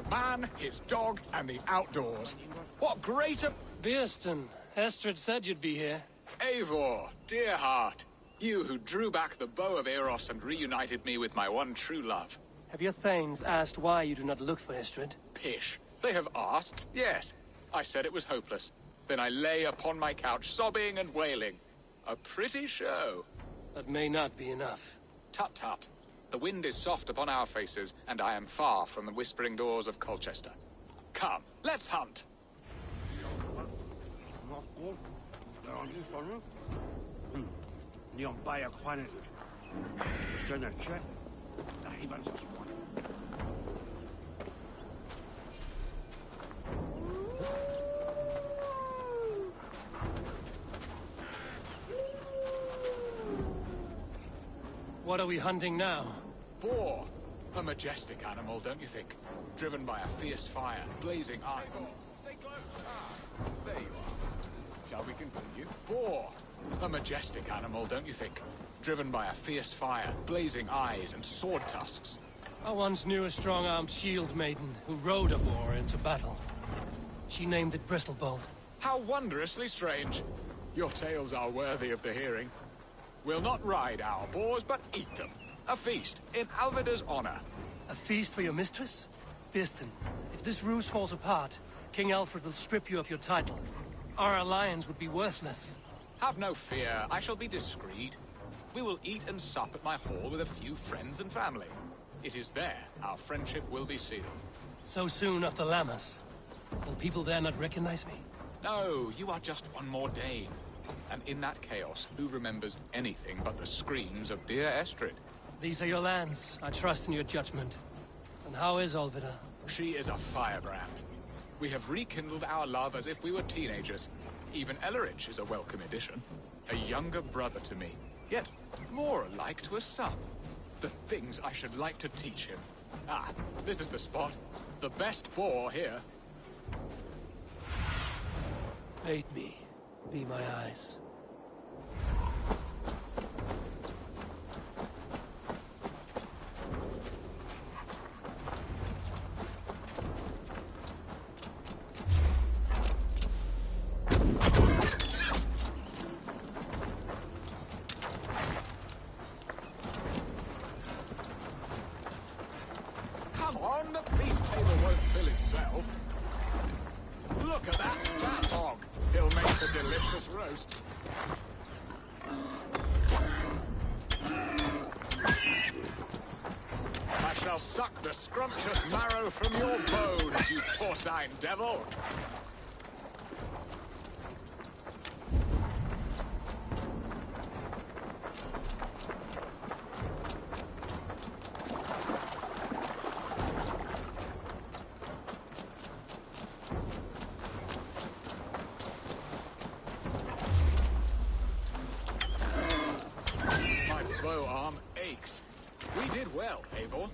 Man, his dog, and the outdoors. What greater... Beerston, Estrid said you'd be here. Eivor, dear heart. You who drew back the bow of Eros and reunited me with my one true love. Have your thanes asked why you do not look for Estrid? Pish. They have asked, yes. I said it was hopeless. Then I lay upon my couch, sobbing and wailing. A pretty show. That may not be enough. Tut-tut. The wind is soft upon our faces, and I am far from the whispering doors of Colchester. Come, let's hunt! What are we hunting now? Boar. A majestic animal, don't you think? Driven by a fierce fire, blazing eye. Stay close. There you are. Shall we continue? Boar. A majestic animal, don't you think? Driven by a fierce fire, blazing eyes and sword tusks. I once knew a strong-armed shield maiden who rode a boar into battle. She named it Bristolbolt. How wondrously strange. Your tales are worthy of the hearing. We'll not ride our boars, but eat them. A feast, in Alvida's honor. A feast for your mistress? Beerston, if this ruse falls apart, King Alfred will strip you of your title. Our alliance would be worthless. Have no fear, I shall be discreet. We will eat and sup at my hall with a few friends and family. It is there our friendship will be sealed. So soon after Lammas? Will people there not recognize me? No, you are just one more Dane. And in that chaos, who remembers anything but the screams of dear Estrid? These are your lands. I trust in your judgment. And how is Alvida? She is a firebrand. We have rekindled our love as if we were teenagers. Even Ellerich is a welcome addition. A younger brother to me, yet more alike to a son. The things I should like to teach him. Ah, this is the spot. The best boar here. Aid me. Be my eyes. Come on, the feast table won't fill itself. Look at that fat hog. He'll make a delicious roast. I shall suck the scrumptious marrow from your bones, you porcine devil! Bow arm aches. We did well, Eivor.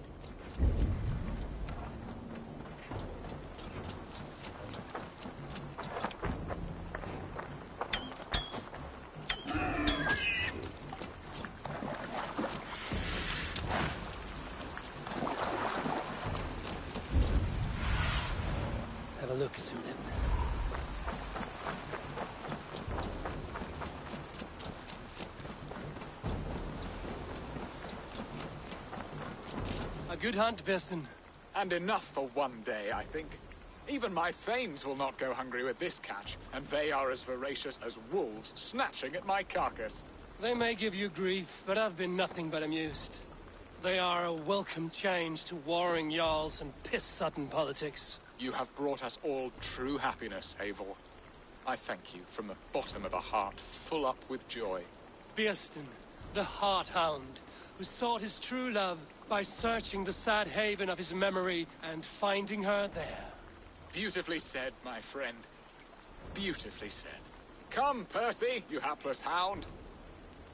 good hunt, Birston. And enough for one day, I think. Even my thanes will not go hungry with this catch, and they are as voracious as wolves snatching at my carcass. They may give you grief, but I've been nothing but amused. They are a welcome change to warring jarls and piss-sudden politics. You have brought us all true happiness, Eivor. I thank you from the bottom of a heart full up with joy. Birston, the Heart-Hound, who sought his true love by searching the sad haven of his memory and finding her there. Beautifully said, my friend. Beautifully said. Come, Percy, you hapless hound.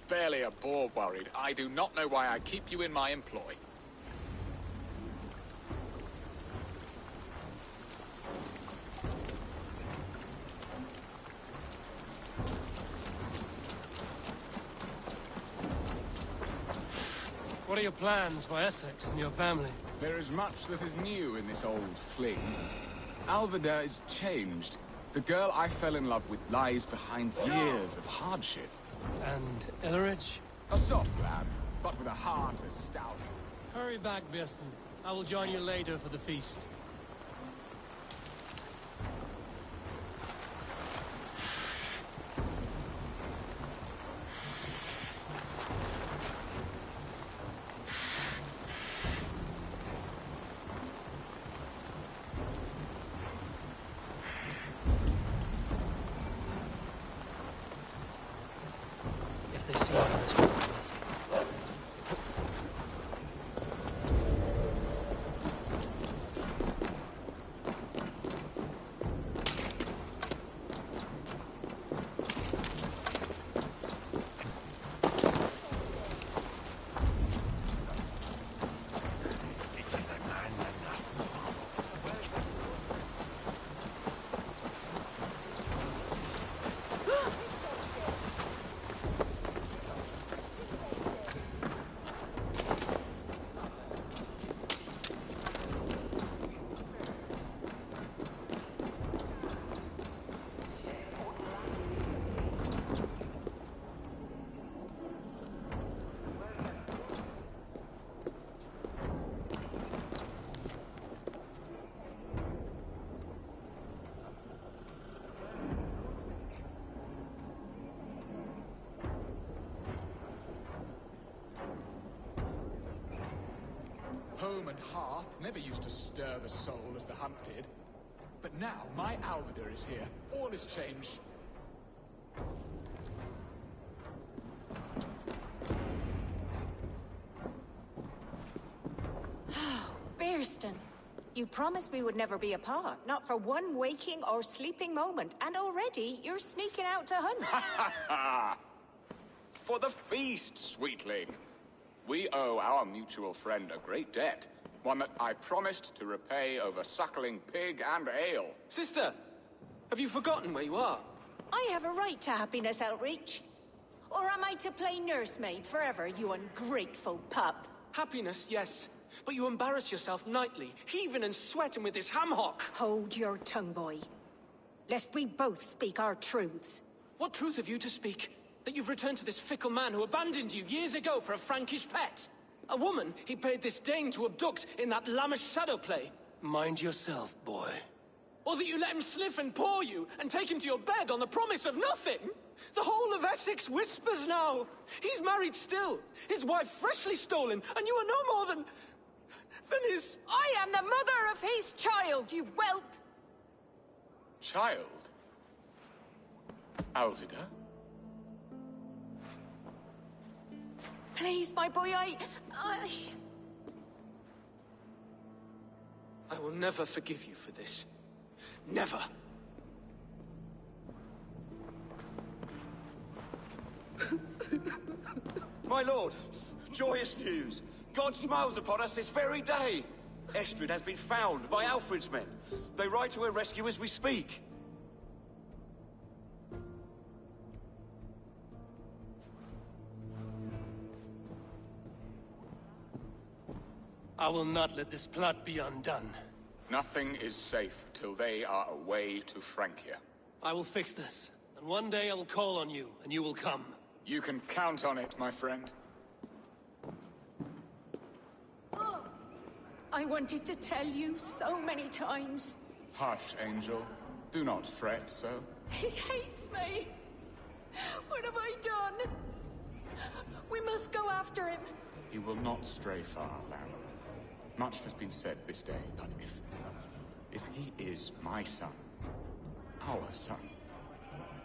Barely a boar worried. I do not know why I keep you in my employ. What are your plans for Essex and your family? There is much that is new in this old fling. Alvida is changed. The girl I fell in love with lies behind years of hardship. And Elleridge? A soft lad, but with a heart as stout. Hurry back, Birston. I will join you later for the feast. If they see me, this will be messy. Home and hearth never used to stir the soul as the hunt did. But now my Alvida is here. All is changed. Birston, you promised we would never be apart. Not for one waking or sleeping moment. And already you're sneaking out to hunt. For the feast, sweetling. We owe our mutual friend a great debt. One that I promised to repay over suckling pig and ale. Sister, have you forgotten where you are? I have a right to happiness, Outreach. Or am I to play nursemaid forever, you ungrateful pup? Happiness, yes. But you embarrass yourself nightly, heaving and sweating with this ham-hock. Hold your tongue, boy. Lest we both speak our truths. What truth have you to speak? That you've returned to this fickle man who abandoned you years ago for a Frankish pet? A woman he paid this Dane to abduct in that lammish shadow play? Mind yourself, boy. Or that you let him sniff and paw you, and take him to your bed on the promise of nothing? The whole of Essex whispers now. He's married still, his wife freshly stolen, and you are no more than his... I am the mother of his child, you whelp! Child? Alvida? Please, my boy, I will never forgive you for this. Never. My lord, joyous news. God smiles upon us this very day. Estrid has been found by Alfred's men. They ride to her rescue as we speak. I will not let this plot be undone. Nothing is safe till they are away to Francia. I will fix this, and one day I will call on you, and you will come. You can count on it, my friend. I wanted to tell you so many times. Hush, Angel. Do not fret so. He hates me. What have I done? We must go after him. He will not stray far, Lamb. Much has been said this day, but if he is my son, our son,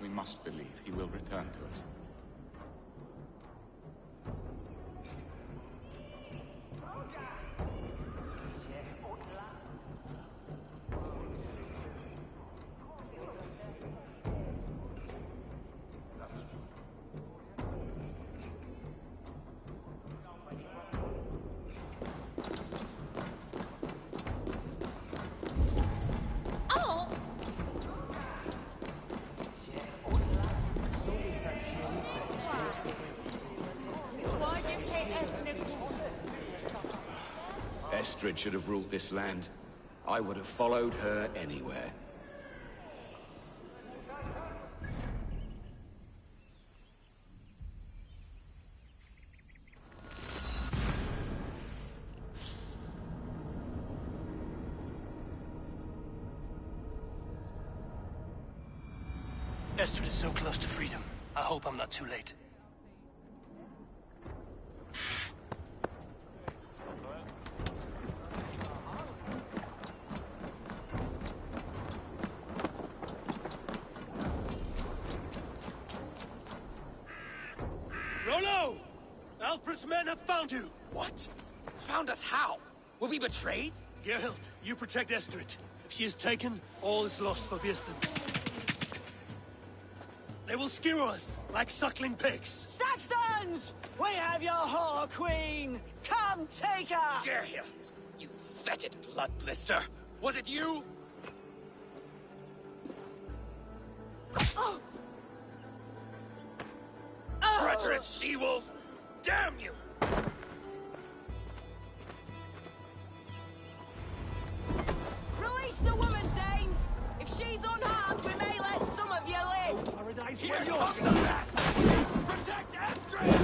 we must believe he will return to us. Estrid should have ruled this land. I would have followed her anywhere. Estrid is so close to freedom. I hope I'm not too late. Rollo! Alfred's men have found you! What? Found us how? Were we betrayed? Gerhild, you protect Estrid. If she is taken, all is lost for Birsten. They will skewer us like suckling pigs. Saxons! We have your whore queen! Come take her! Gerhild, you fetid blood blister! Was it you? Oh. Treacherous she-wolf! Damn you! Release the woman, Danes! If she's unharmed, we may let some of you live! Paradise, Here where comes you're the best! Protect Estrid!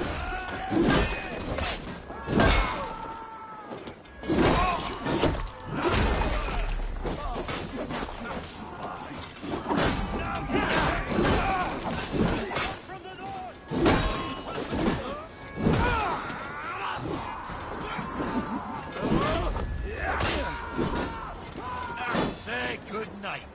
Say good night.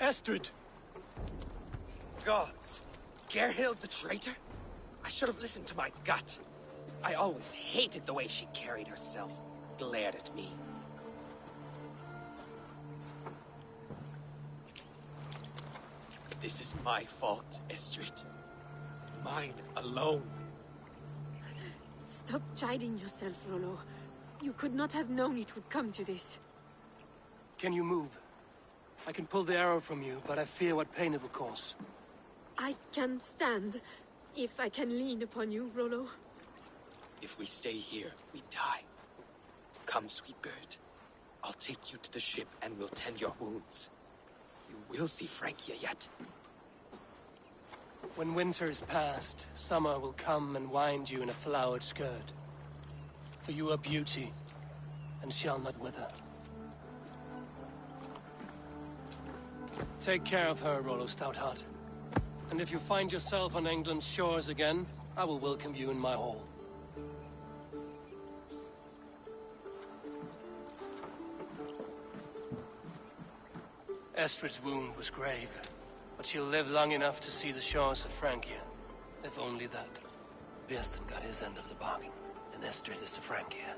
Estrid! Gods! Gerhild the traitor? I should have listened to my gut. I always hated the way she carried herself, glared at me. This is my fault, Estrid. Mine alone. Stop chiding yourself, Rollo. You could not have known it would come to this. Can you move? I can pull the arrow from you, but I fear what pain it will cause. I can stand, if I can lean upon you, Rollo. If we stay here, we die. Come, sweet bird. I'll take you to the ship and we'll tend your wounds. You will see Francia yet. When winter is past, summer will come and wind you in a flowered skirt. For you are beauty, and shall not wither. Take care of her, Rollo Stoutheart. And if you find yourself on England's shores again, I will welcome you in my hall. Estrid's wound was grave, but she'll live long enough to see the shores of Francia. If only that. Birston got his end of the bargain, and Estrid is to Francia.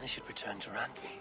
I should return to Randvi.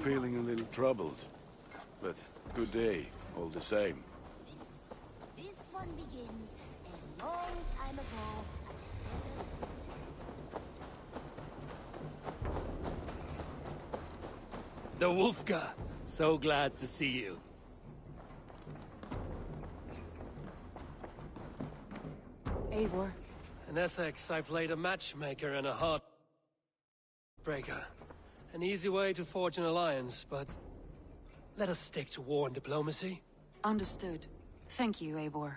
Feeling a little troubled, but good day, all the same. This one begins a long time ago. The Wolfgar! So glad to see you. Eivor. In Essex, I played a matchmaker and a heartbreaker. An easy way to forge an alliance, but let us stick to war and diplomacy. Understood. Thank you, Eivor.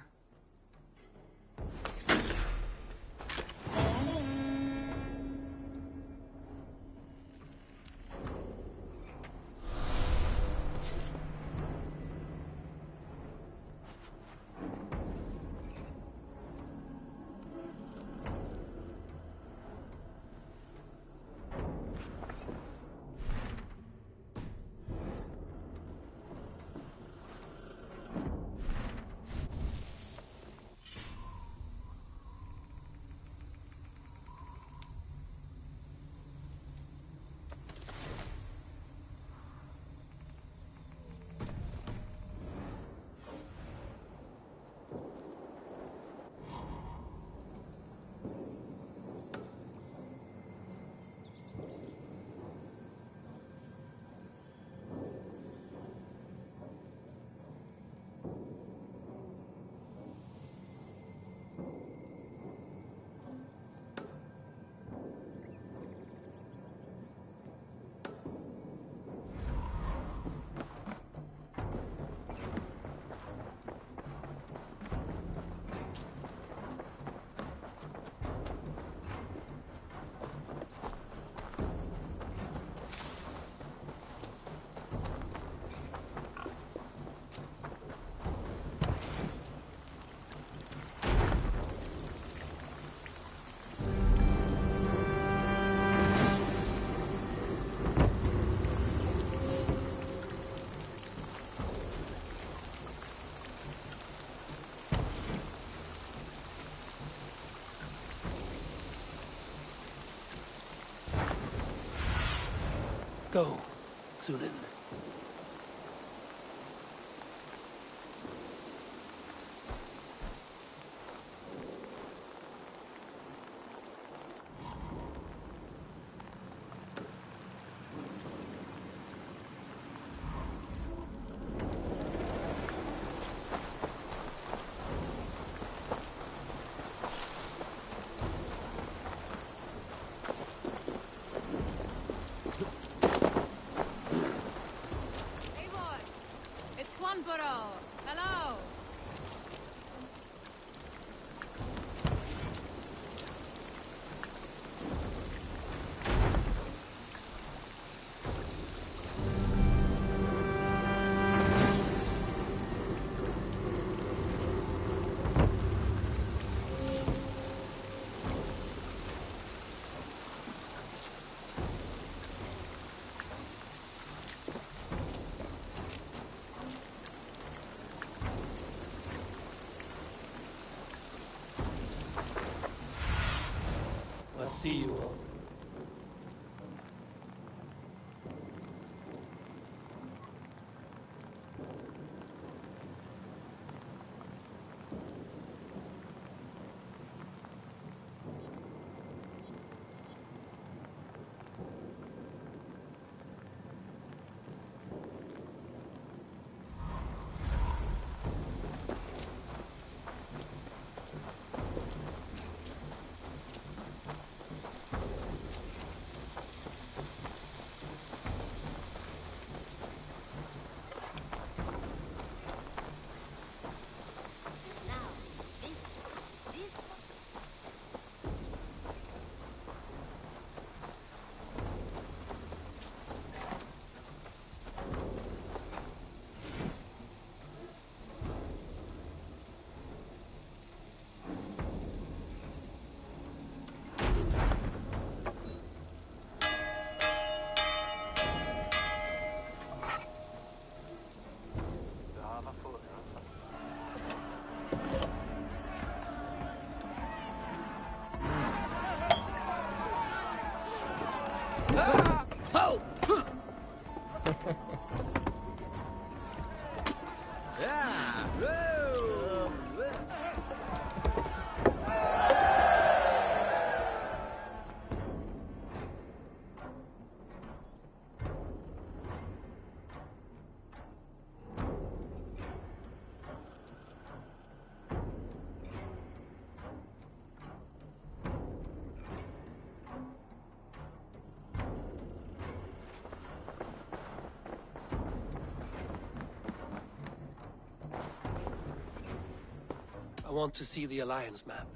go, Sunan. Hello! Let's see you all. I want to see the Alliance map.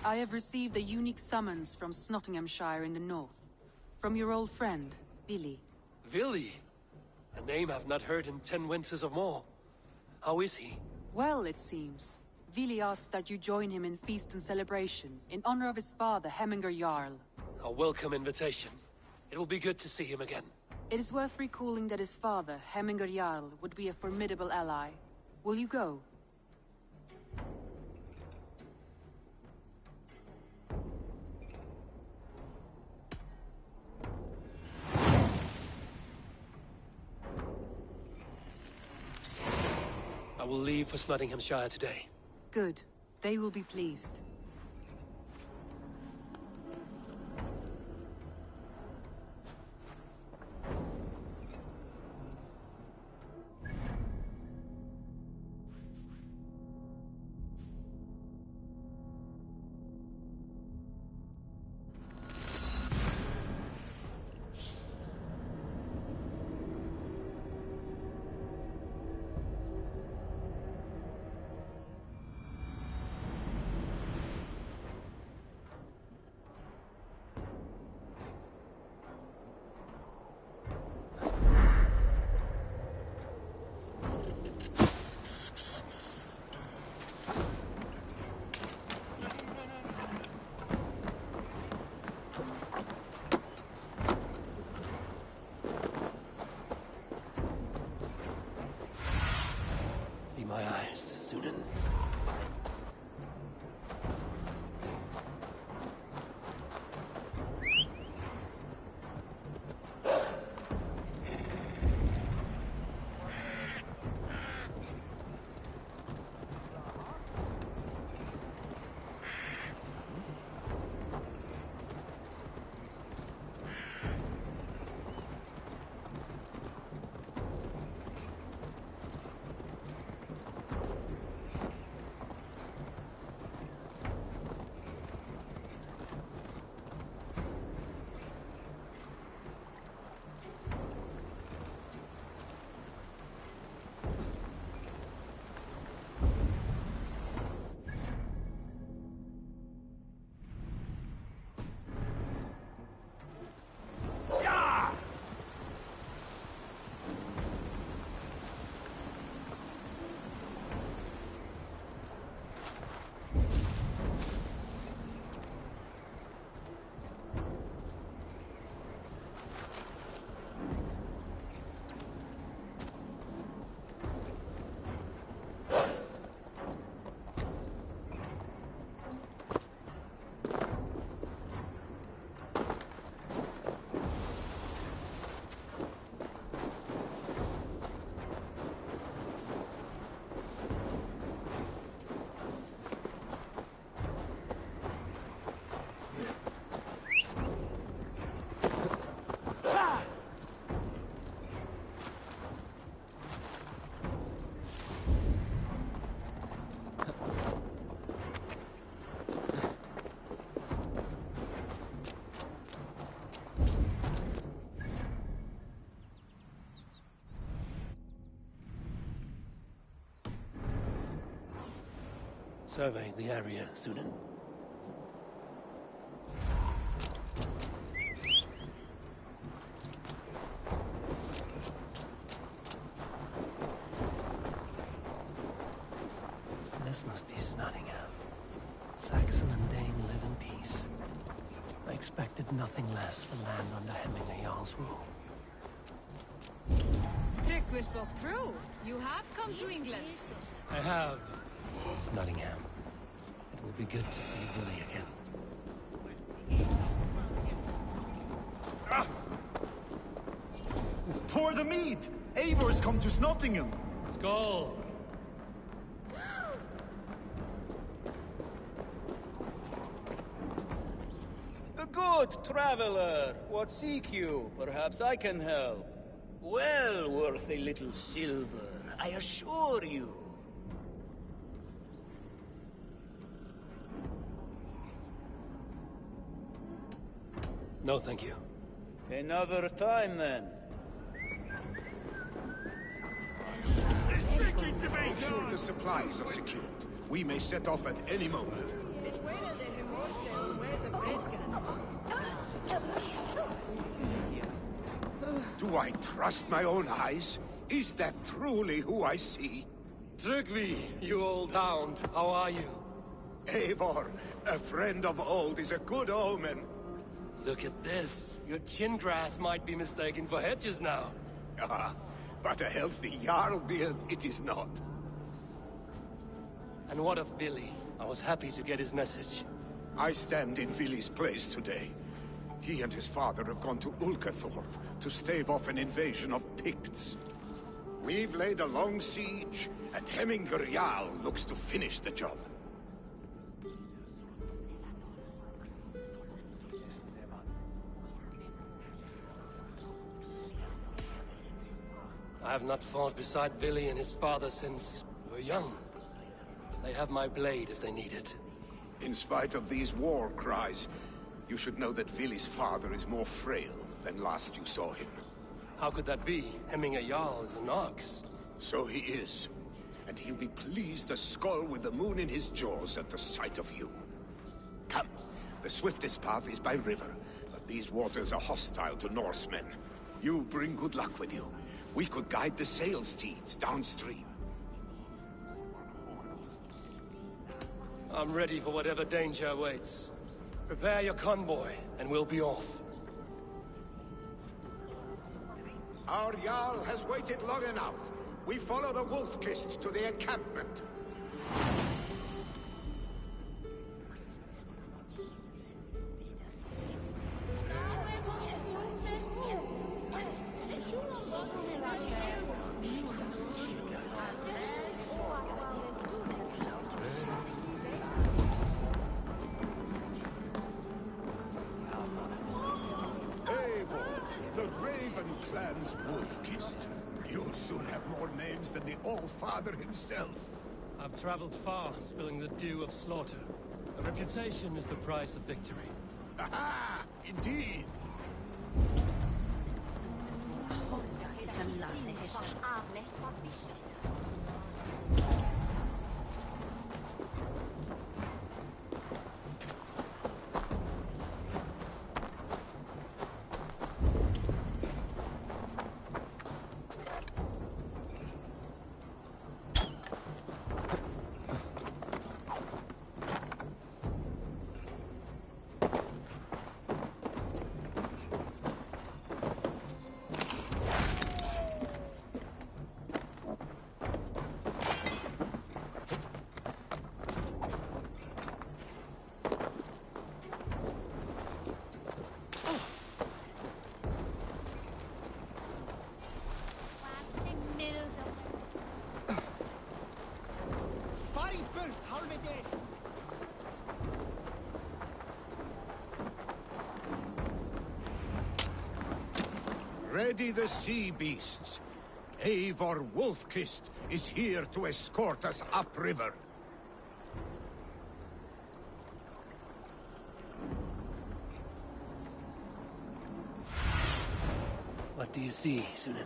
I have received a unique summons from Nottinghamshire in the north. From your old friend, Vili. Vili? A name I've not heard in 10 winters or more. How is he? Well, it seems. Vili asked that you join him in feast and celebration, in honor of his father, Hemminger Jarl. A welcome invitation. It will be good to see him again. It is worth recalling that his father, Hemminger Jarl, would be a formidable ally. Will you go? I will leave for Nottinghamshire today. Good. They will be pleased. Survey the area, Sunan. This must be Snottingham. Saxon and Dane live in peace. I expected nothing less from land under Hemminger Jarl's rule. Tryggvi spoke true. You have come to England. I have. Snottingham. It will be good to see Willie again. Pour the mead! Eivor's come to Snottingham! Skål! A good traveler. What seek you? Perhaps I can help. Well worth a little silver, I assure you. No, thank you. Another time, then. Make sure the supplies are secured. We may set off at any moment. Do I trust my own eyes? Is that truly who I see? Tryggvi, you old hound, how are you? Eivor, a friend of old is a good omen. Look at this. Your chin grass might be mistaken for hedges now. Ah, but a healthy Jarl beard it is not. And what of Billy? I was happy to get his message. I stand in Vili's place today. He and his father have gone to Ulkathorpe to stave off an invasion of Picts. We've laid a long siege, and Hemminger Jarl looks to finish the job. I have not fought beside Billy and his father since we were young. They have my blade if they need it. In spite of these war cries, you should know that Vili's father is more frail than last you saw him. How could that be? Hemminger Jarl is an ox. So he is. And he'll be pleased to skull with the moon in his jaws at the sight of you. Come, the swiftest path is by river, but these waters are hostile to Norsemen. You bring good luck with you. We could guide the sail steeds downstream. I'm ready for whatever danger awaits. Prepare your convoy, and we'll be off. Our Jarl has waited long enough. We follow the Wolf-Kissed to the encampment. Wolf-Kissed. You'll soon have more names than the All-Father himself. I've traveled far, spilling the dew of slaughter. A reputation is the price of victory. Aha! Indeed! Ready the sea beasts. Eivor Wolf-Kissed is here to escort us upriver. What do you see, Sunan?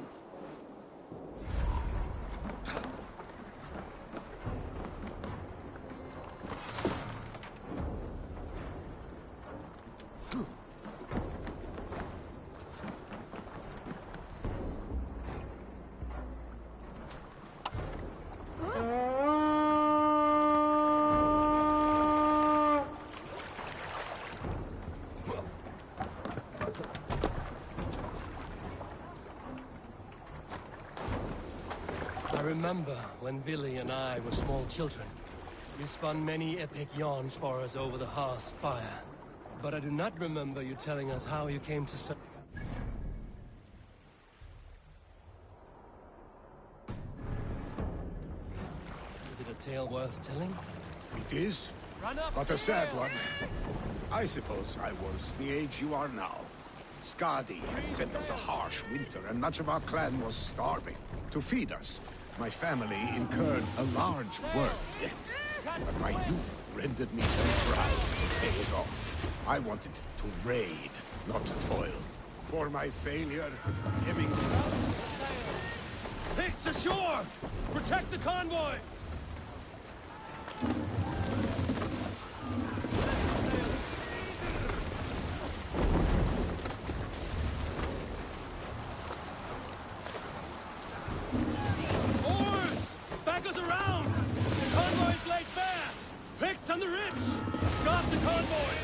remember when Billy and I were small children. You spun many epic yarns for us over the hearth fire. But I do not remember you telling us how you came to Is it a tale worth telling? It is, but a sad one. I suppose I was the age you are now. Skadi had sent us a harsh winter, and much of our clan was starving. To feed us, my family incurred a large work debt. But my youth rendered me too proud to pay it off. I wanted to raid, not toil. For my failure, Hemming... Picts ashore! Protect the convoy! Oars! Back us around! The convoy's laid bare! Picts on the ridge! Got the convoy!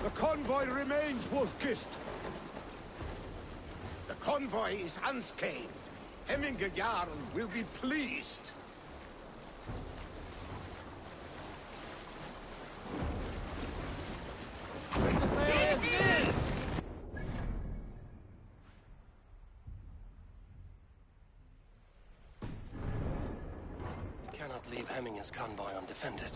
The convoy remains, Wolf-Kissed. The convoy is unscathed. Hemming Jarl will be pleased. Cannot leave Hemminger's convoy undefended.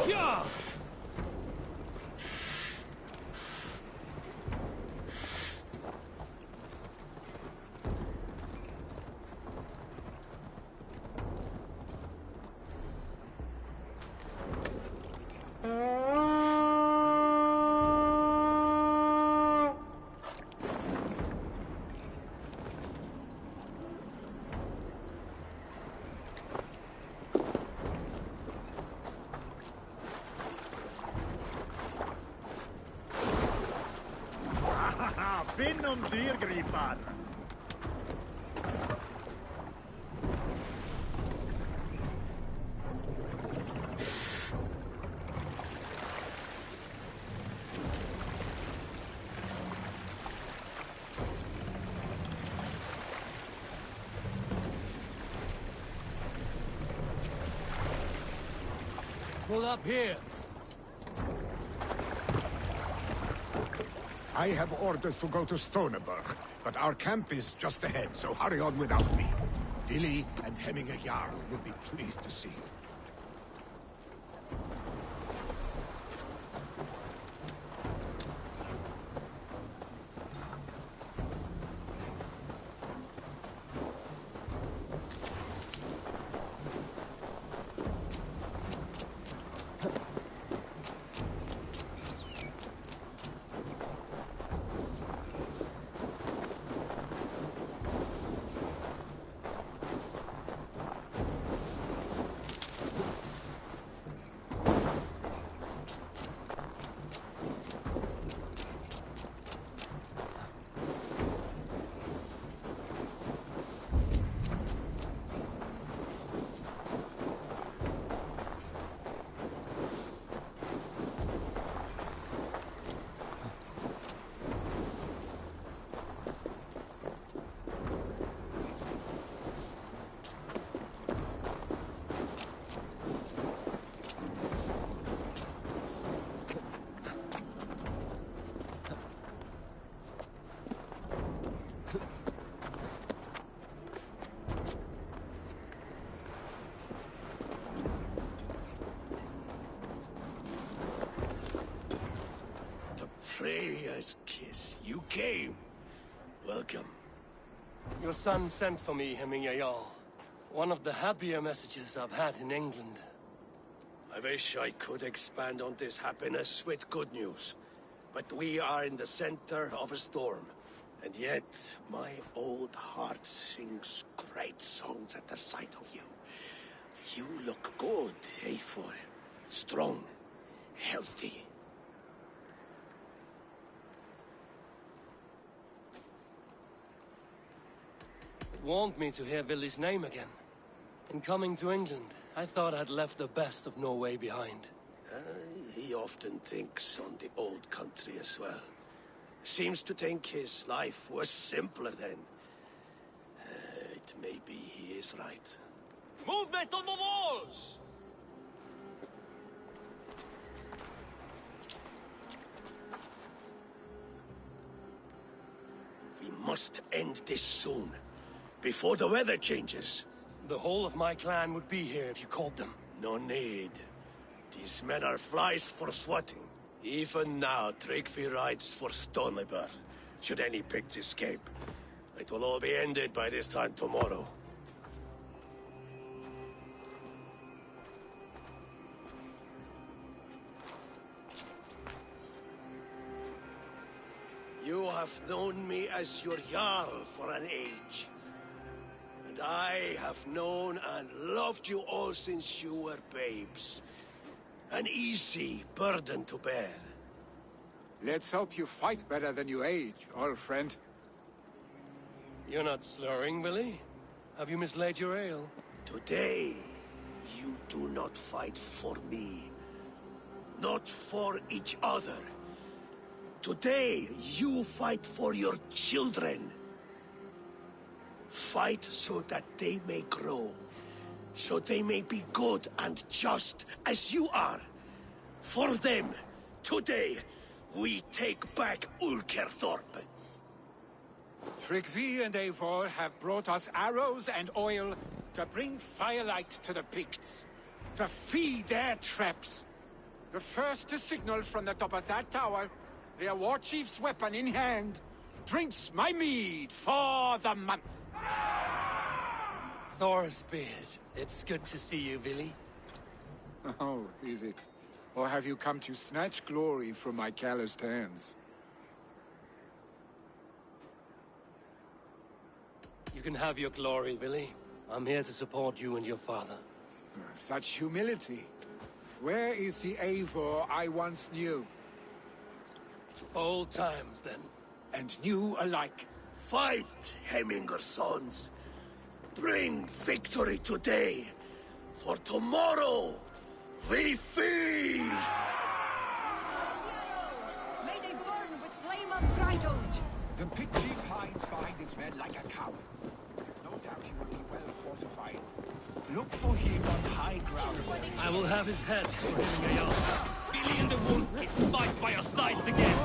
Yeah! Finn dyrgripan! Pull up here. I have orders to go to Stoneberg, but our camp is just ahead, so hurry on without me. Vili and Hemminger Jarl will be pleased to see you. father's kiss. You came. Welcome. Your son sent for me, Hemingway Jarl. One of the happier messages I've had in England. I wish I could expand on this happiness with good news. But we are in the center of a storm. And yet, my old heart sings great songs at the sight of you. You look good, Eivor. Strong, healthy. It warmed me to hear Billy's name again. In coming to England, I thought I'd left the best of Norway behind. He often thinks on the old country as well. Seems to think his life was simpler then. It may be he is right. Movement on the walls! We must end this soon, before the weather changes. The whole of my clan would be here if you called them. No need. These men are flies for swatting. Even now, Tryggvi rides for Stormybur, should any pigs escape. It will all be ended by this time tomorrow. You have known me as your Jarl for an age. And I have known and loved you all since you were babes. An easy burden to bear. Let's hope you fight better than you age, old friend. You're not slurring, Billy? Have you mislaid your ale? Today, you do not fight for me. Not for each other. Today, you fight for your children. Fight so that they may grow. So they may be good and just as you are. For them, today, we take back Ulkerthorpe. Tryggvi and Eivor have brought us arrows and oil to bring firelight to the Picts, to feed their traps. The first to signal from the top of that tower, their war chief's weapon in hand, drinks my mead for the month. Thor's beard. It's good to see you, Billy. Oh, is it? Or have you come to snatch glory from my calloused hands? You can have your glory, Billy. I'm here to support you and your father. Such humility. Where is the Eivor I once knew? Old times, then. And new alike. Fight, Hemingway's sons. Bring victory today. For tomorrow, we feast! May they burn with flame unbridled! The pit chief hides behind his men like a coward. No doubt he will be well fortified. Look for him on high ground. I will have his head for Hemingway Jarl. Billy and the Wolf is to fight by your sides again.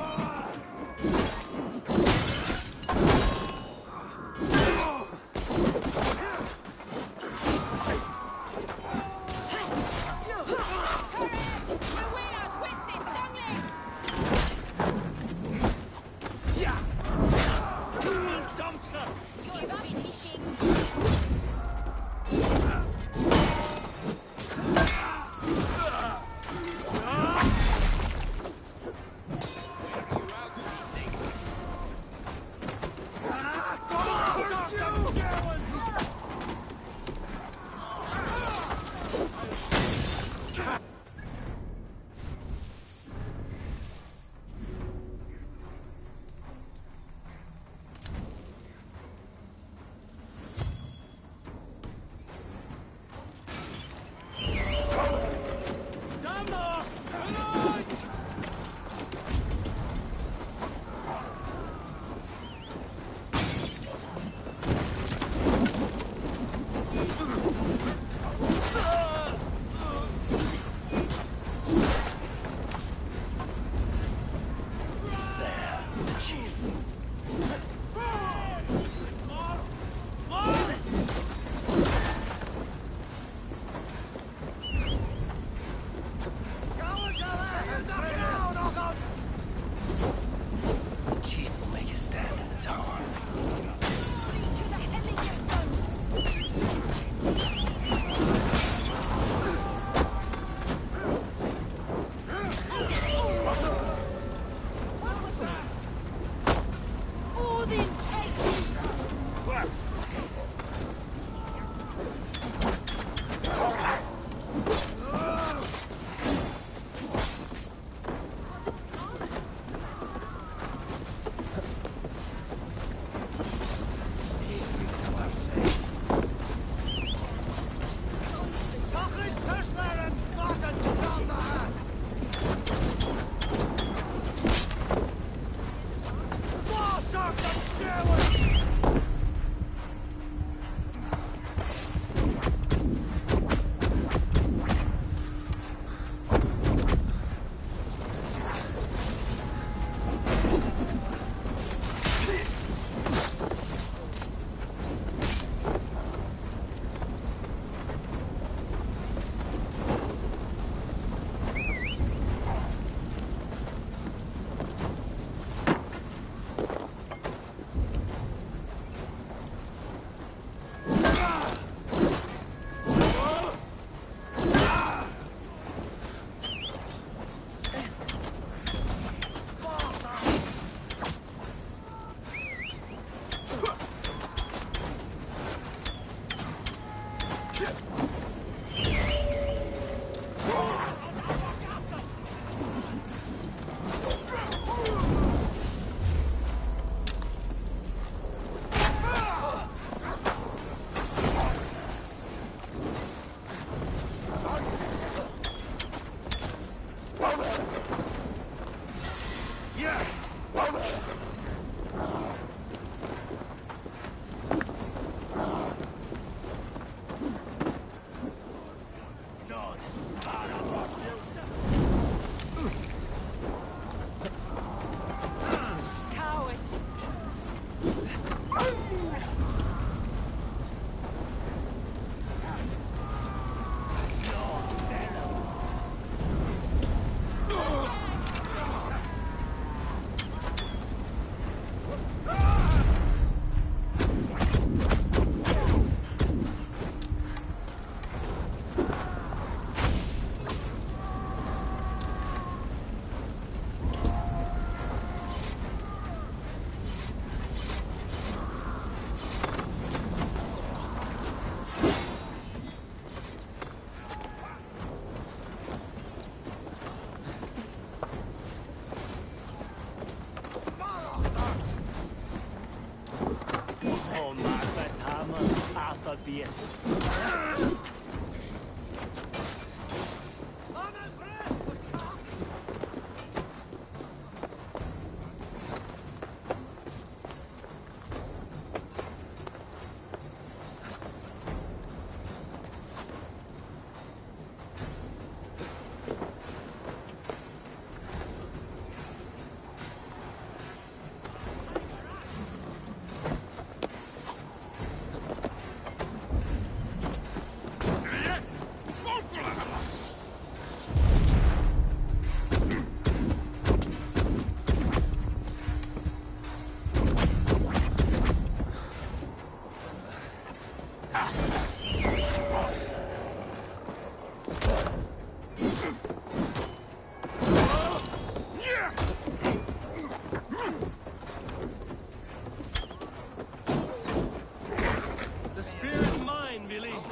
Odin, take this!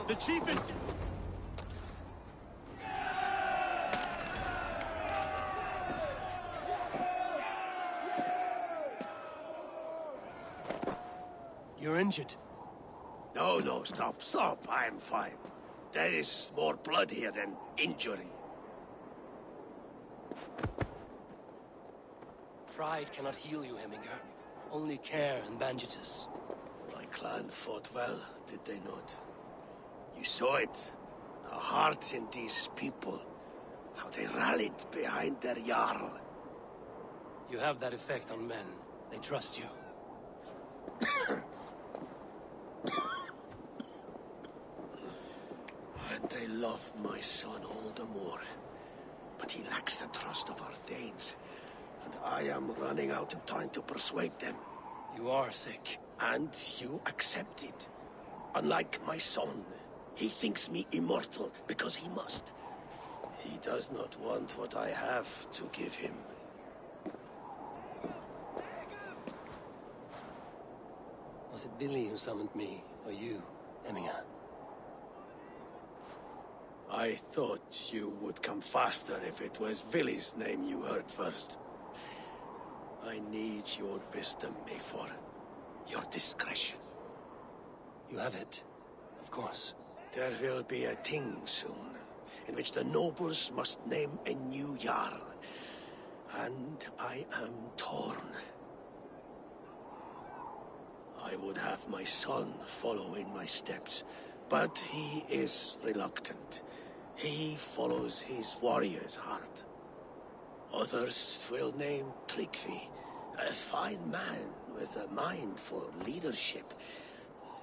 The chief is... You're injured. No, stop. I'm fine. There is more blood here than injury. Pride cannot heal you, Heminger. Only care and bandages. My clan fought well, did they not? You saw it. The heart in these people. How they rallied behind their Jarl. You have that effect on men. They trust you. And they love my son all the more. But he lacks the trust of our Danes. And I am running out of time to persuade them. You are sick. And you accept it. Unlike my son, he thinks me immortal because he must. He does not want what I have to give him. Was it Billy who summoned me, or you, Eminger? I thought you would come faster if it was Villy's name you heard first. I need your wisdom, Eivor. Your discretion. You have it, of course. There will be a thing soon, in which the nobles must name a new Jarl. And I am torn. I would have my son follow in my steps, but he is reluctant. He follows his warrior's heart. Others will name Tryggvi, a fine man with a mind for leadership.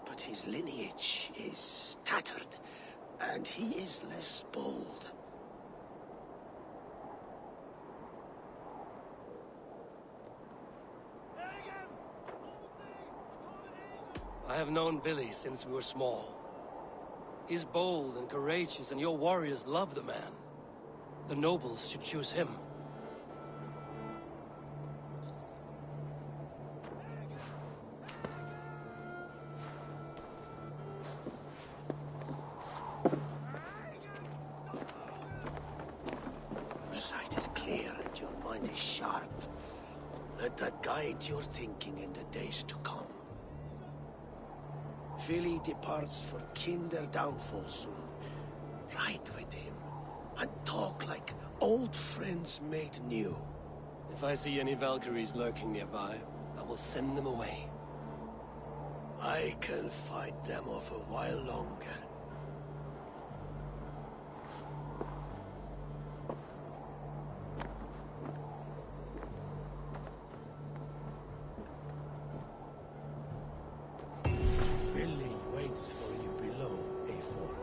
But his lineage is tattered, and he is less bold. I have known Billy since we were small. He's bold and courageous, and your warriors love the man. The nobles should choose him. Your sight is clear and your mind is sharp. Let that guide your thinking in the days to come. Vili departs for Kinder downfall soon. Ride with him, and talk like old friends made new. If I see any Valkyries lurking nearby, I will send them away. I can fight them off a while longer. Vili waits for you below, Eivor.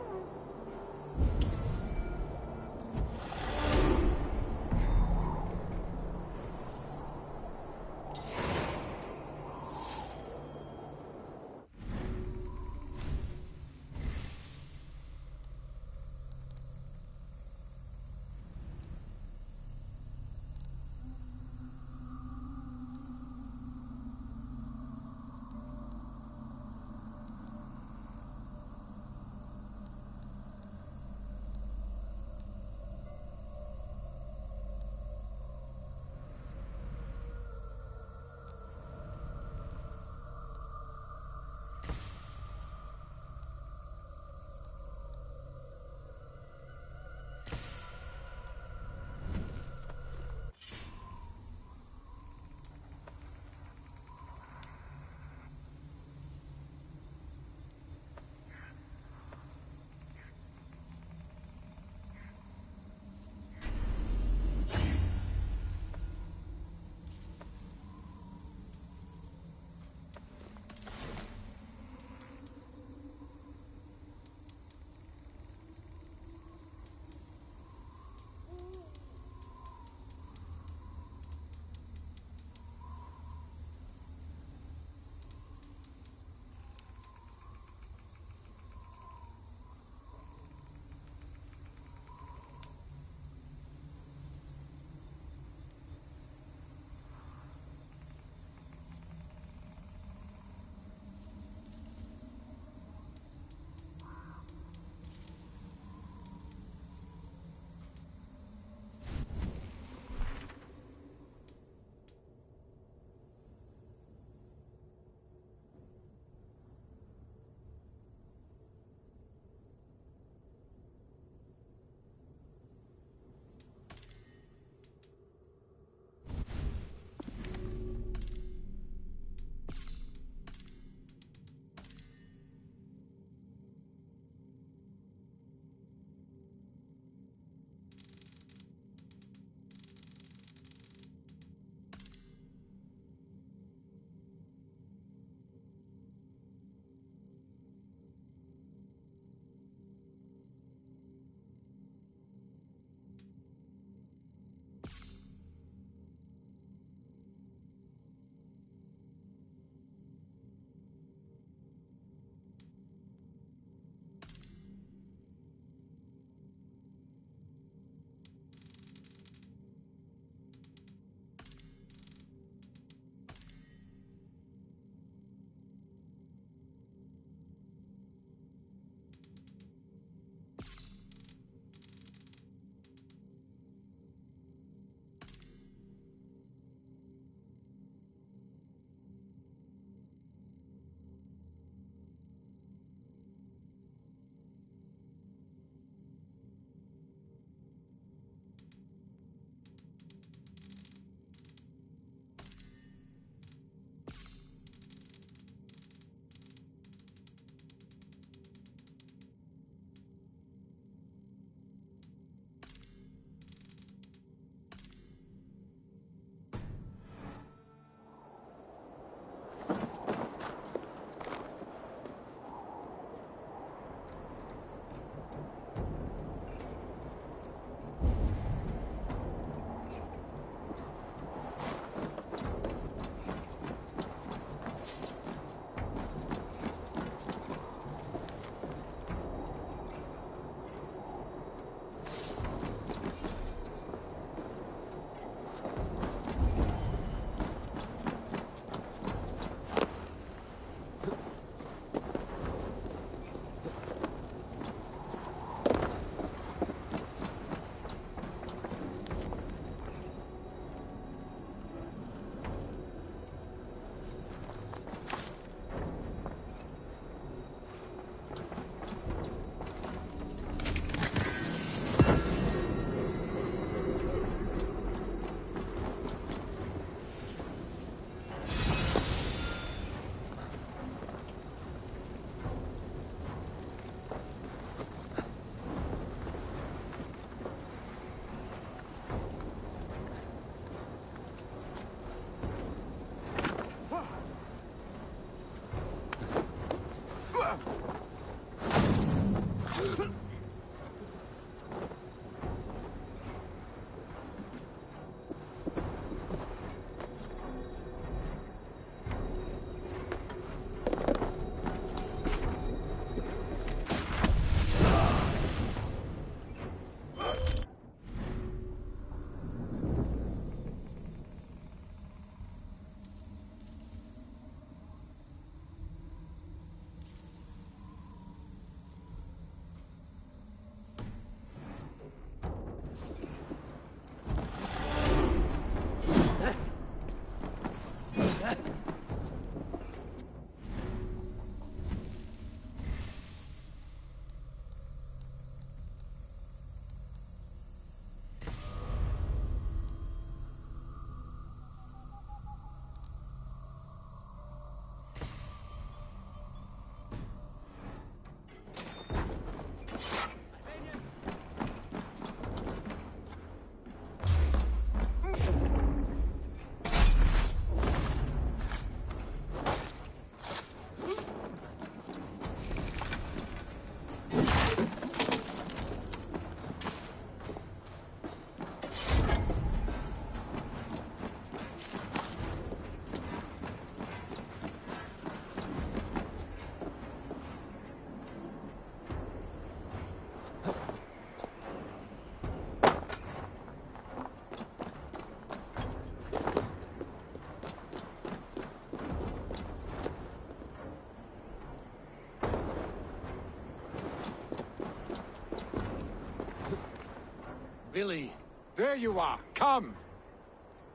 Billy. There you are. Come!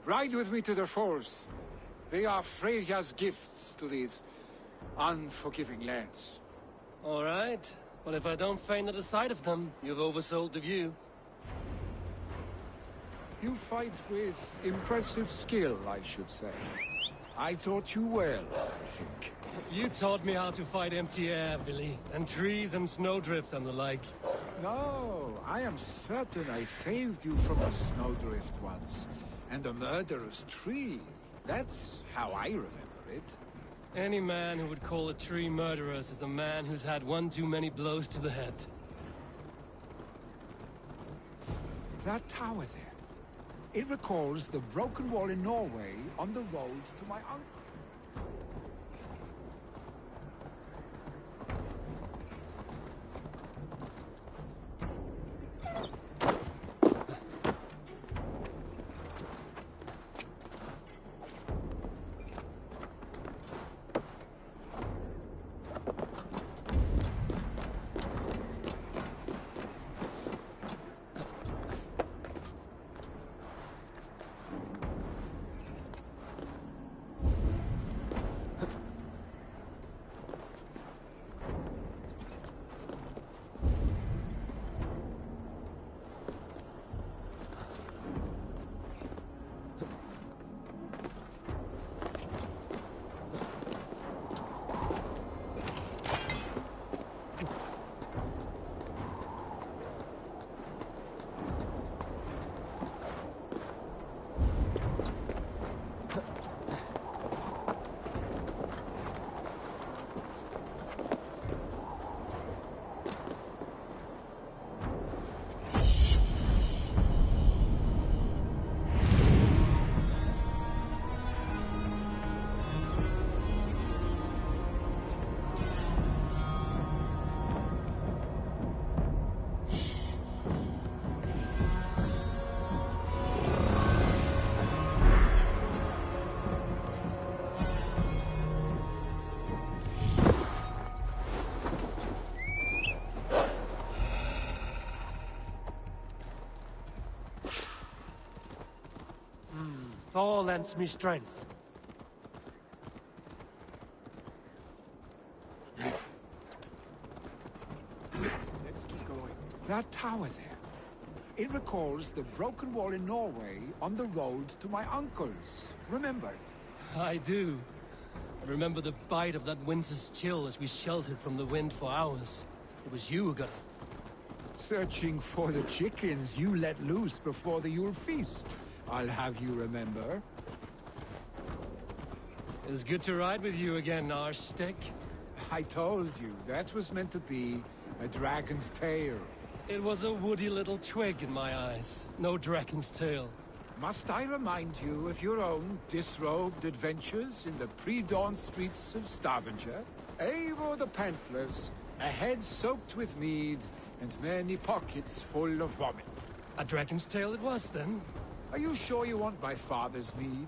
Ride with me to the falls. They are Freya's gifts to these unforgiving lands. All right. But if I don't faint at the sight of them, you've oversold the view. You fight with impressive skill, I should say. I taught you well, I think. You taught me how to fight empty air, Billy, and trees and snowdrift and the like. No, I am certain I saved you from a snowdrift once, and a murderous tree. That's how I remember it. Any man who would call a tree murderous is a man who's had one too many blows to the head. That tower there. It recalls the broken wall in Norway on the road to my uncle. Thor lends me strength. Let's keep going. That tower there. It recalls the broken wall in Norway on the road to my uncle's. Remember? I do. I remember the bite of that winter's chill as we sheltered from the wind for hours. It was you who got it. Searching for the chickens you let loose before the Yule feast. I'll have you remember. It's good to ride with you again, Arstick. I told you, that was meant to be a dragon's tail. It was a woody little twig in my eyes. No dragon's tail. Must I remind you of your own disrobed adventures in the pre-dawn streets of Stavanger? Eivor the Pantless, a head soaked with mead, and many pockets full of vomit. A dragon's tail it was, then? Are you sure you want my father's mead?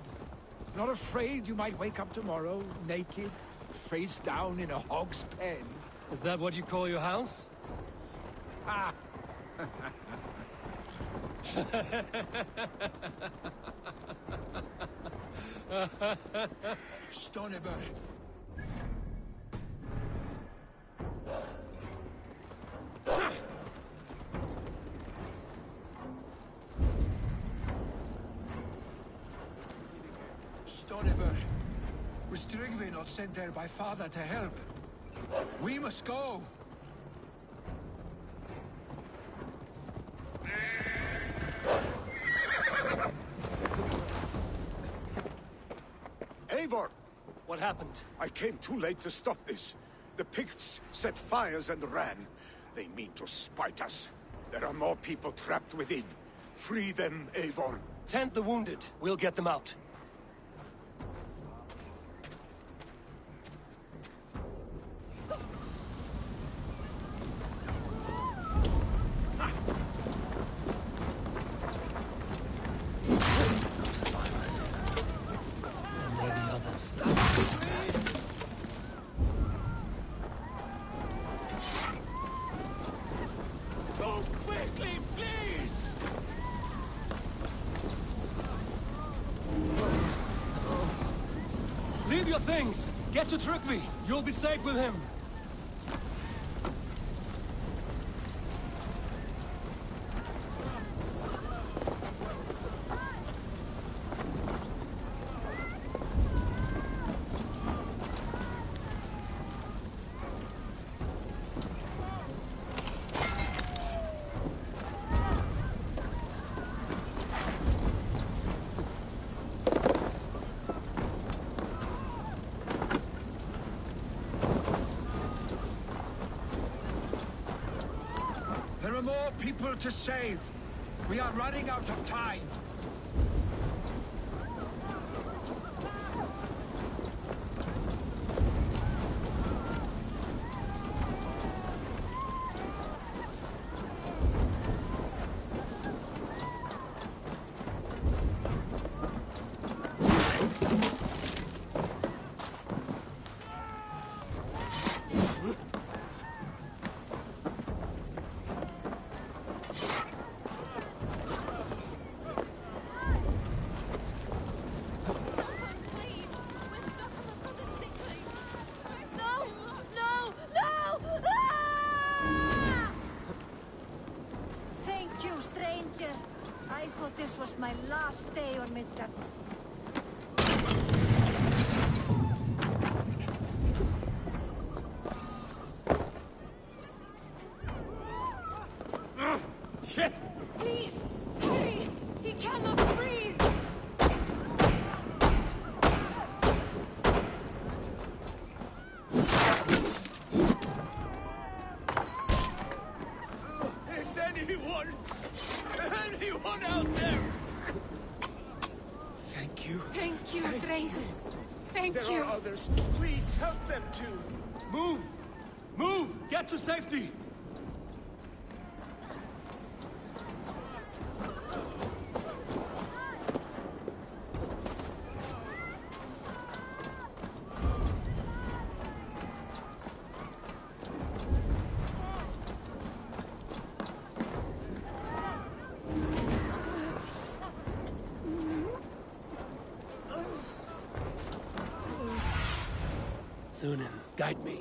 Not afraid you might wake up tomorrow, naked, face down in a hog's pen? Is that what you call your house? Ha! Stoneberg. Stoneberg. Was Tryggvi not sent there by father to help? We must go. Eivor! What happened? I came too late to stop this. The Picts set fires and ran. They mean to spite us. There are more people trapped within. Free them, Eivor. Tend the wounded. We'll get them out. things! Get to Trygve! You'll be safe with him! There are more people to save. We are running out of time. Stranger, I thought this was my last day on Midgard. Shit! Please, hurry! He cannot breathe! Is anyone out there? Thank you. Thank you, Dranger. Thank There you. are others. Please help them too. Move! Move! Get to safety! Sunan, guide me.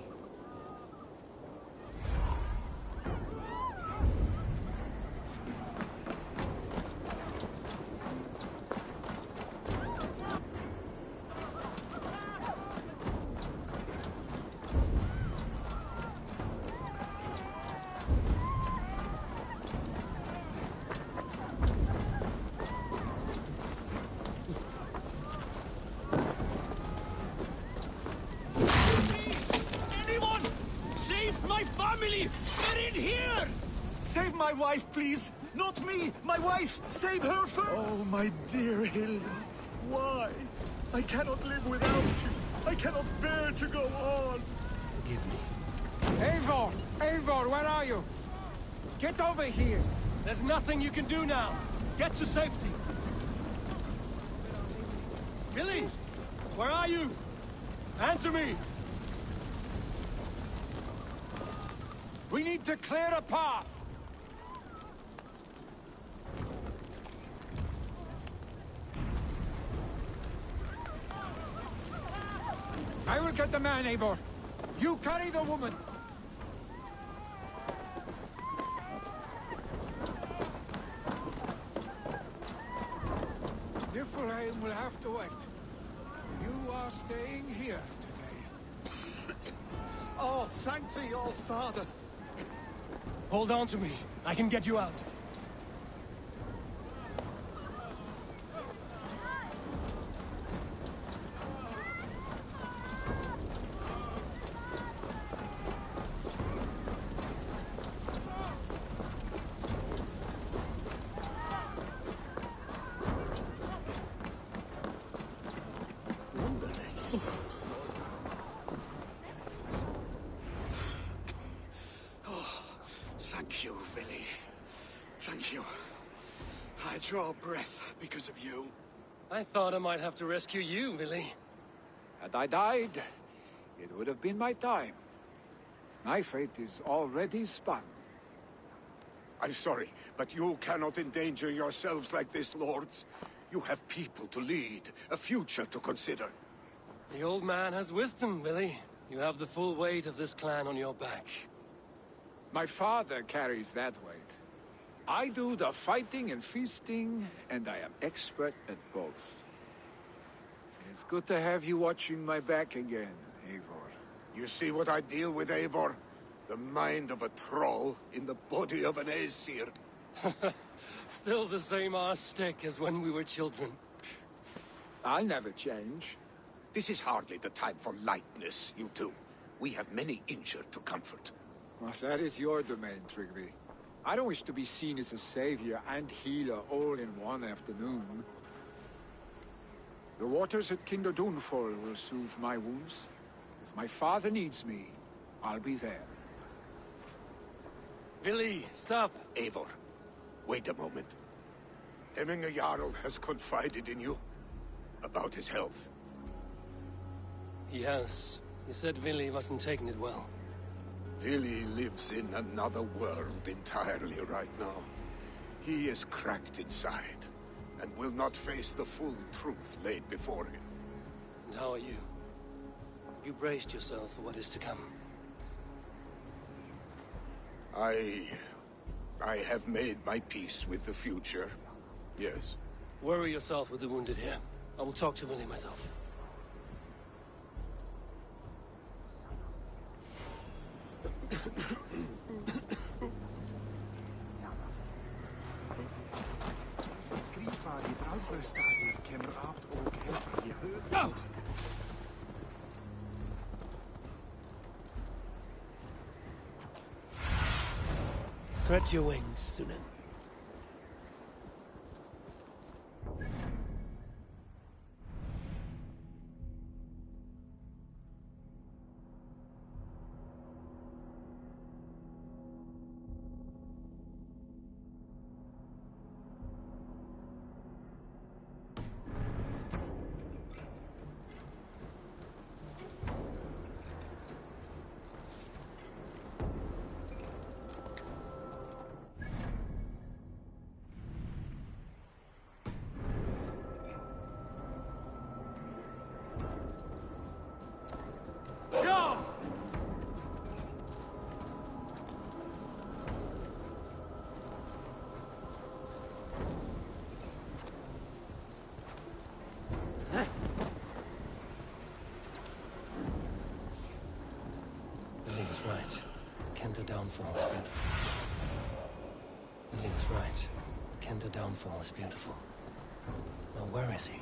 They're in here! Save my wife, please! Not me! My wife! Save her first! Oh, my dear Hilda. Why? I cannot live without you. I cannot bear to go on. Forgive me. Eivor! Eivor, where are you? Get over here! There's nothing you can do now. Get to safety. Billy! Where are you? Answer me! We need to clear a path! I will get the man, Eivor. You carry the woman. Niflheim will have to wait. You are staying here today. Oh, thank thee, all father. Hold on to me. I can get you out. Thank you, Villy. Thank you. I draw breath because of you. I thought I might have to rescue you, Billy. Had I died, it would have been my time. My fate is already spun. I'm sorry, but you cannot endanger yourselves like this, lords. You have people to lead, a future to consider. The old man has wisdom, Billy. You have the full weight of this clan on your back. My father carries that weight. I do the fighting and feasting, and I am expert at both. It's good to have you watching my back again, Eivor. You see what I deal with, Eivor? The mind of a troll in the body of an Aesir. Still the same arse stick as when we were children. I'll never change. This is hardly the time for lightness, you two. We have many injured to comfort. Well, that is your domain, Tryggvi. I don't wish to be seen as a savior and healer all in one afternoon. The waters at Kinderdunfall will soothe my wounds. If my father needs me, I'll be there. Billy, stop! Eivor, wait a moment. Hemminger Jarl has confided in you about his health. He has. He said Billy wasn't taking it well. Billy lives in another world entirely right now. He is cracked inside, and will not face the full truth laid before him. And how are you? Have you braced yourself for what is to come? I have made my peace with the future. Yes. Worry yourself with the wounded here. I will talk to Billy myself. Go! Stretch your wings, Sunan. Right. Kenta downfall is beautiful. Willing's right. Kenta downfall is beautiful. Now where is he?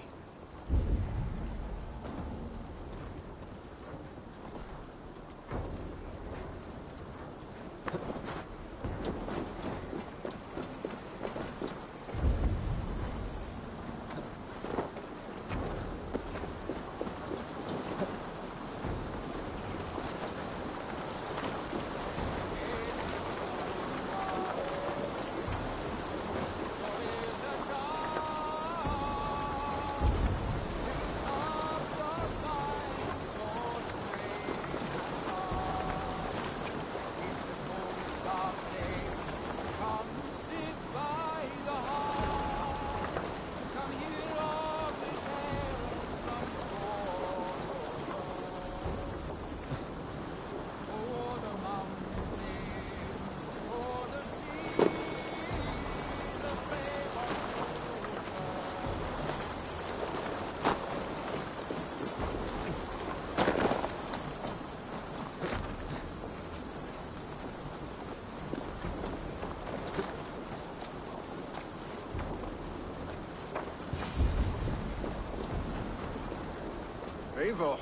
Eivor,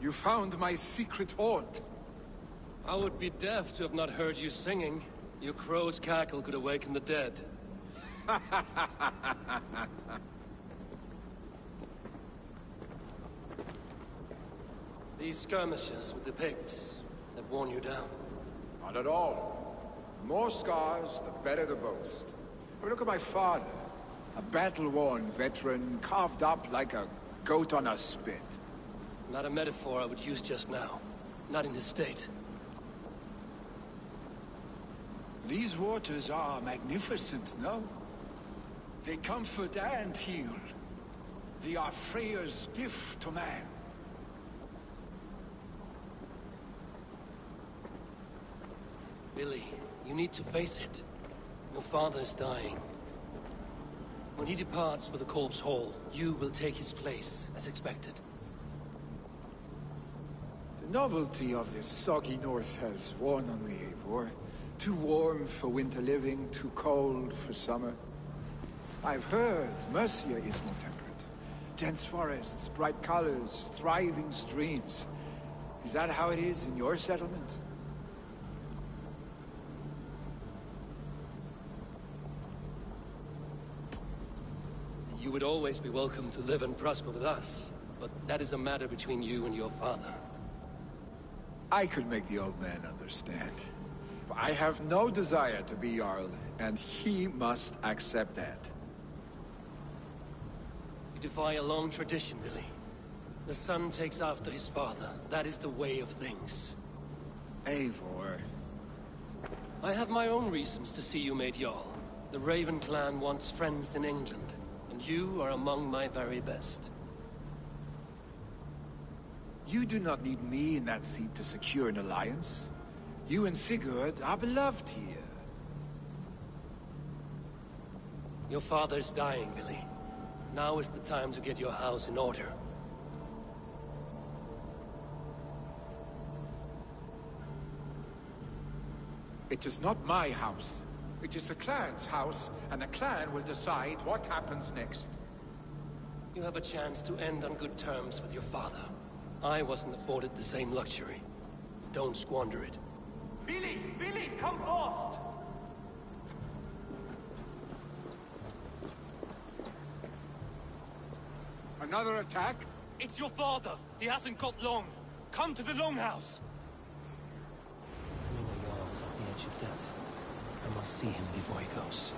you found my secret haunt. I would be deaf to have not heard you singing. Your crow's cackle could awaken the dead. These skirmishes with the Picts that worn you down? Not at all. The more scars, the better the boast. But look at my father. A battle-worn veteran, carved up like a goat on a spit. Not a metaphor I would use just now. Not in his state. These waters are magnificent, no? They comfort and heal. They are Freya's gift to man. Billy, you need to face it. Your father is dying. When he departs for the Corpse Hall, you will take his place, as expected. The novelty of this soggy north has worn on me, Eivor. Too warm for winter living, too cold for summer. I've heard Mercia is more temperate. Dense forests, bright colors, thriving streams. Is that how it is in your settlement? You would always be welcome to live and prosper with us, but that is a matter between you and your father. I could make the old man understand. I have no desire to be Jarl, and he must accept that. You defy a long tradition, Billy. The son takes after his father. That is the way of things. Eivor. I have my own reasons to see you made Jarl. The Raven clan wants friends in England, and you are among my very best. You do not need me in that seat to secure an alliance. You and Sigurd are beloved here. Your father's dying, Billy. Now is the time to get your house in order. It is not my house. It is the clan's house, and the clan will decide what happens next. You have a chance to end on good terms with your father. I wasn't afforded the same luxury. Don't squander it. Billy! Billy, come forth! Another attack? It's your father! He hasn't got long! Come to the Longhouse! I know Jarl is at the edge of death. I must see him before he goes.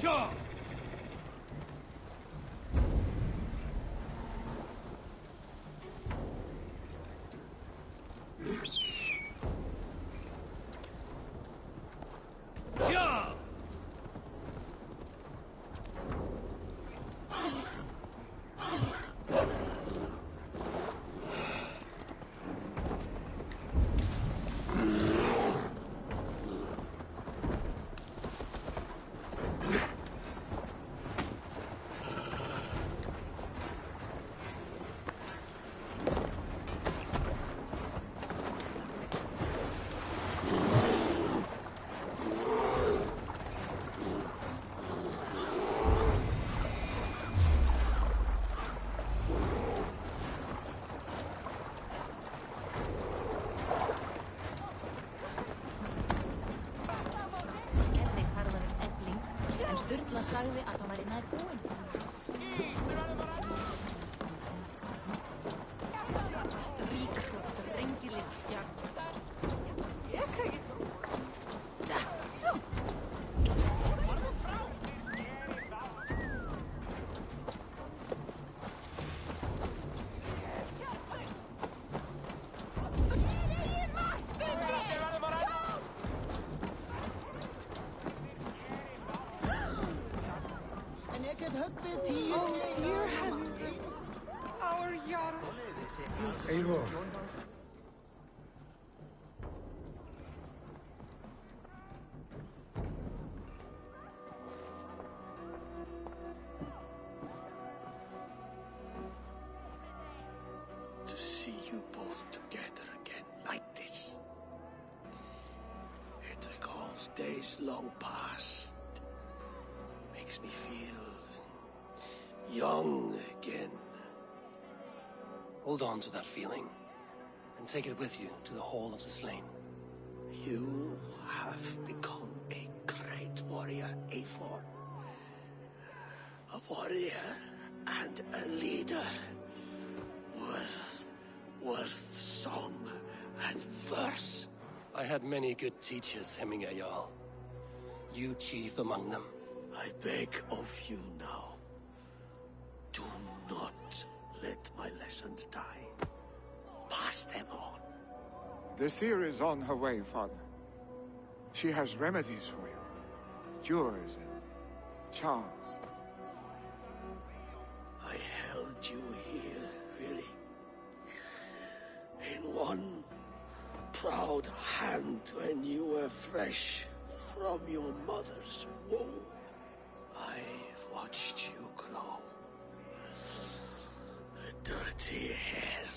Sure! Yeah! Sturla sagði að hann væri nær búinn. Strík og strengileg jagd. Ég kann ekki. Oh, dear Hamilton. Our Jarl. Eivor. To see you both together again like this. It recalls days long past. Makes me feel young again. Hold on to that feeling. and take it with you to the Hall of the Slain. You have become a great warrior, Eivor. A warrior and a leader. Worth song and verse. I had many good teachers, Hemminger Jarl. You chief among them. I beg of you now. Do not let my lessons die. Pass them on. The seer is on her way, Father. She has remedies for you. Cures and charms. I held you here, really. In one proud hand when you were fresh from your mother's womb. I've watched you grow. A dirty-haired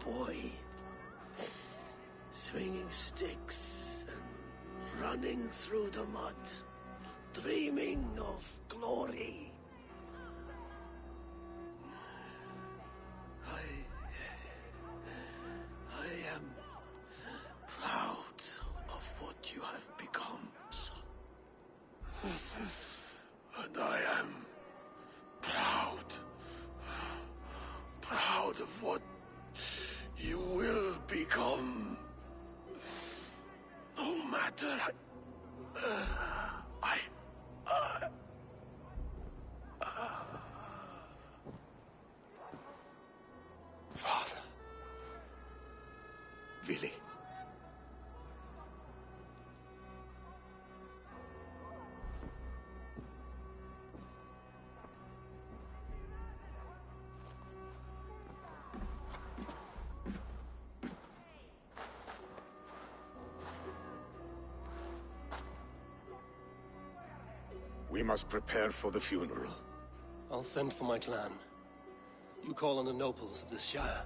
boy, swinging sticks and running through the mud, dreaming of glory. I am proud of what you have become, son. And I am proud of what you will become. No matter Father. Willi. We must prepare for the funeral. I'll send for my clan. You call on the nobles of this shire.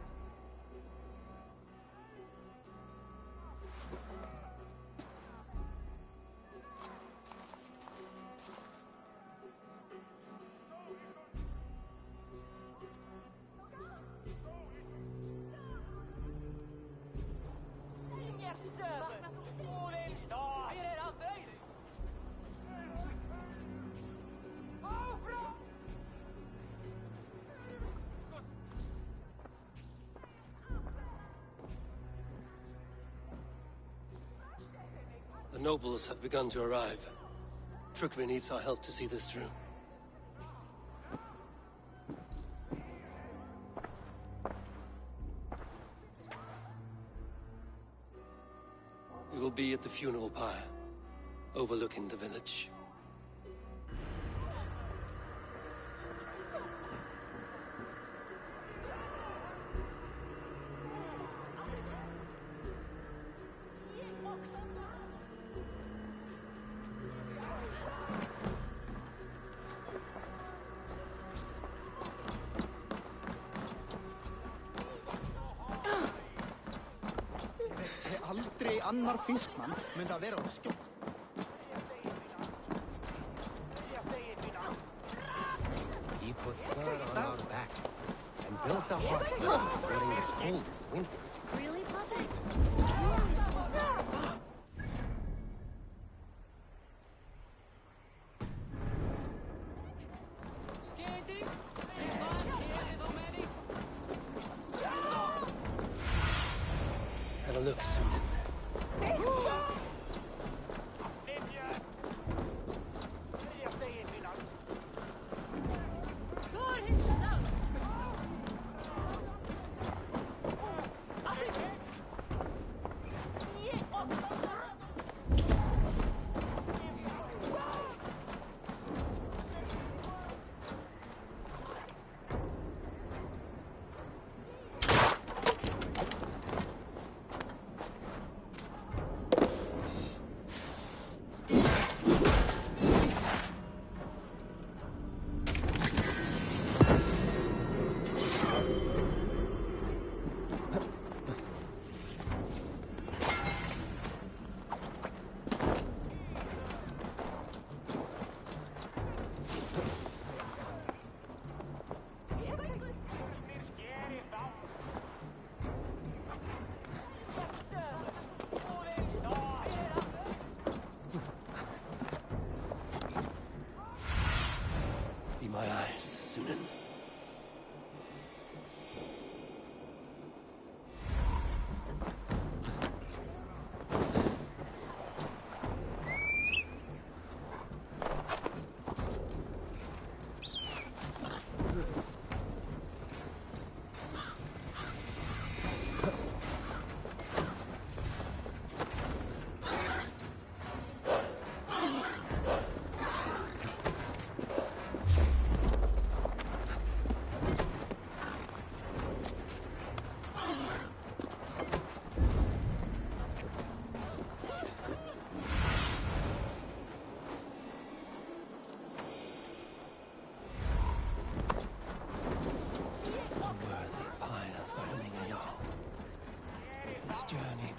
The nobles have begun to arrive. Trukvi needs our help to see this through. We will be at the funeral pyre, overlooking the village. Aldrei annar fiskmann mun það vera á skjó. He put fur on our back and built a hut for us during the coldest winter. Really, Papa? Have a look, Sunan.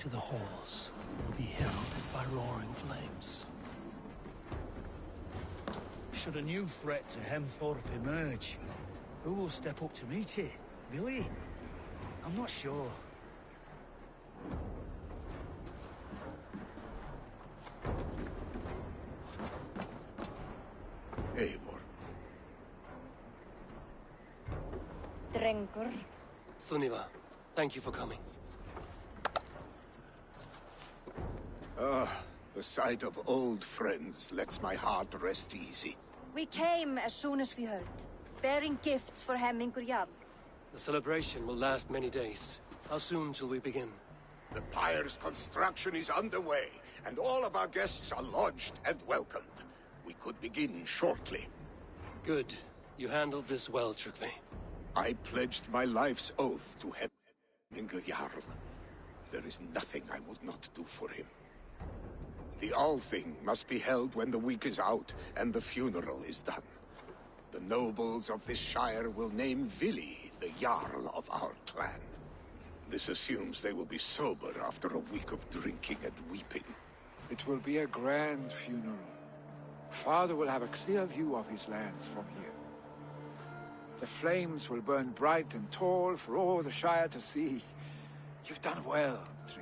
to the halls will be heralded by roaring flames. Should a new threat to Hemthorpe emerge, who will step up to meet it? Really? I'm not sure. Eivor. Drengur. Sunniva, thank you for coming. The sight of old friends lets my heart rest easy. We came as soon as we heard, bearing gifts for Hemmingur Jarl. The celebration will last many days. How soon till we begin? The pyre's construction is underway, and all of our guests are lodged and welcomed. We could begin shortly. Good. You handled this well, Tryggvi. I pledged my life's oath to Hemmingur Jarl. There is nothing I would not do for him. The Althing must be held when the week is out and the funeral is done. The nobles of this shire will name Vili the Jarl of our clan. This assumes they will be sober after a week of drinking and weeping. It will be a grand funeral. Father will have a clear view of his lands from here. The flames will burn bright and tall for all the Shire to see. You've done well, Tryggvi.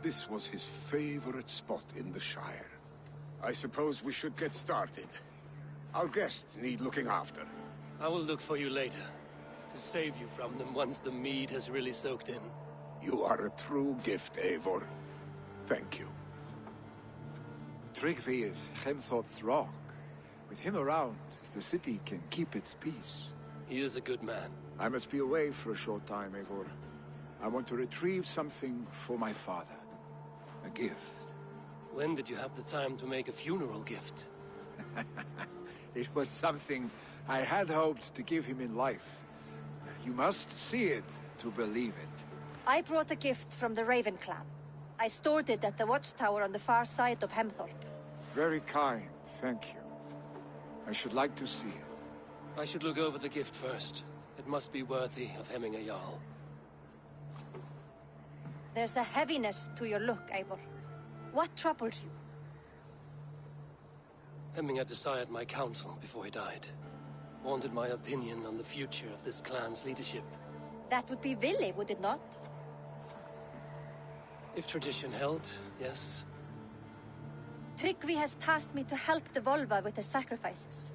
This was his favorite spot in the Shire. I suppose we should get started. Our guests need looking after. I will look for you later, to save you from them once the mead has really soaked in. You are a true gift, Eivor. Thank you. Tryggvi is Hemthorpe's rock. With him around, the city can keep its peace. He is a good man. I must be away for a short time, Eivor. I want to retrieve something for my father. A gift. When did you have the time to make a funeral gift? It was something I had hoped to give him in life. You must see it to believe it. I brought a gift from the Raven clan. I stored it at the watchtower on the far side of Hemthorpe. Very kind, thank you. I should like to see it. I should look over the gift first. It must be worthy of Hemmingur Jarl. There's a heaviness to your look, Eivor. What troubles you? Hemming had desired my counsel before he died. Wanted my opinion on the future of this clan's leadership. That would be Vili, would it not? If tradition held, yes. Tryggvi has tasked me to help the Volva with the sacrifices.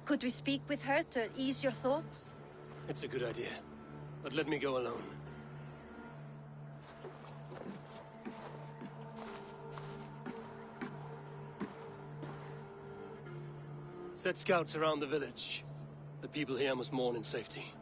Could we speak with her to ease your thoughts? It's a good idea. But let me go alone. Set scouts around the village. The people here must mourn in safety.